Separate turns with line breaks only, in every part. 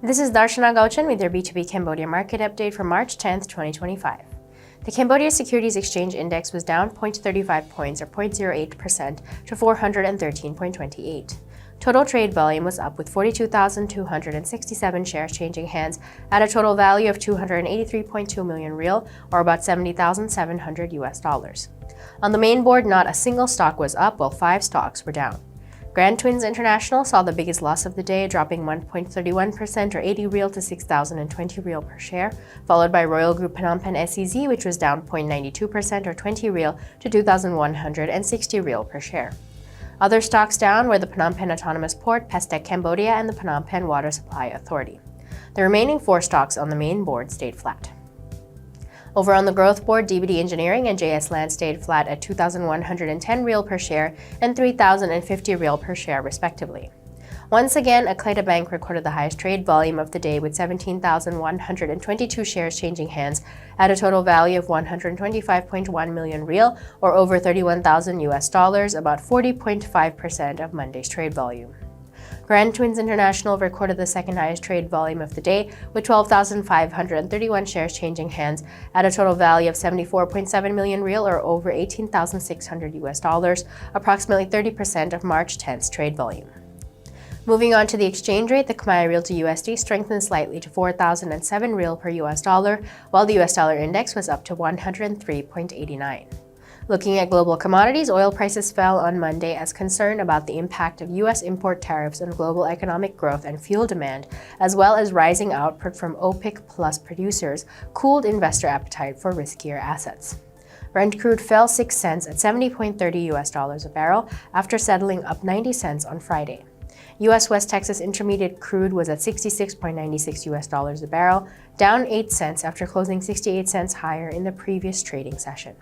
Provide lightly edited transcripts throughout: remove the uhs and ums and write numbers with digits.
This is Darshana Gauchan with your B2B Cambodia Market update for March 10, 2025. The Cambodia Securities Exchange Index was down 0.35 points or 0.08% to 413.28. Total trade volume was up with 42,267 shares changing hands at a total value of 283.2 million real or about $70,700. On the main board, not a single stock was up while 5 stocks were down. Grand Twins International saw the biggest loss of the day, dropping 1.31% or 80 real to 6,020 real per share, followed by Royal Group Phnom Penh SEZ, which was down 0.92% or 20 real to 2,160 real per share. Other stocks down were the Phnom Penh Autonomous Port, Pestec Cambodia, and the Phnom Penh Water Supply Authority. The remaining 4 stocks on the main board stayed flat. Over on the growth board, DBD Engineering and JS Land stayed flat at 2,110 real per share and 3,050 real per share, respectively. Once again, Akleda Bank recorded the highest trade volume of the day with 17,122 shares changing hands at a total value of 125.1 million real or over $31,000, about 40.5% of Monday's trade volume. Grand Twins International recorded the second highest trade volume of the day with 12,531 shares changing hands at a total value of 74.7 million real or over $18,600, approximately 30% of March 10th's trade volume. Moving on to the exchange rate, the Khmer Real to USD strengthened slightly to 4,007 real per US dollar, while the US dollar index was up to 103.89. Looking at global commodities, oil prices fell on Monday as concern about the impact of U.S. import tariffs on global economic growth and fuel demand, as well as rising output from OPEC Plus producers, cooled investor appetite for riskier assets. Brent crude fell 6 cents at $70.30 a barrel after settling up 90 cents on Friday. U.S. West Texas Intermediate crude was at $66.96 a barrel, down 8 cents after closing 68 cents higher in the previous trading session.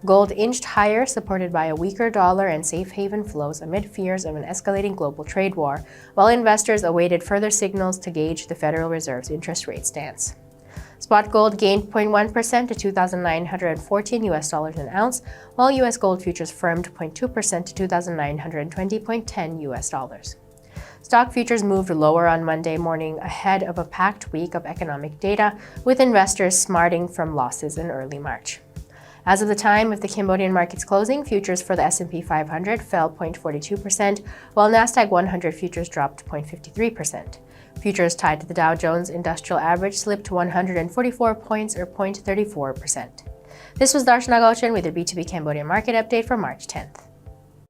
Gold inched higher, supported by a weaker dollar and safe haven flows amid fears of an escalating global trade war, while investors awaited further signals to gauge the Federal Reserve's interest rate stance. Spot gold gained 0.1% to $2,914 an ounce, while U.S. gold futures firmed 0.2% to $2,920.10. Stock futures moved lower on Monday morning ahead of a packed week of economic data, with investors smarting from losses in early March. As of the time of the Cambodian market's closing, futures for the S&P 500 fell 0.42%, while Nasdaq 100 futures dropped 0.53%. Futures tied to the Dow Jones Industrial Average slipped 144 points or 0.34%. This was Darshana Gauchan with your B2B Cambodia Market update for March 10th.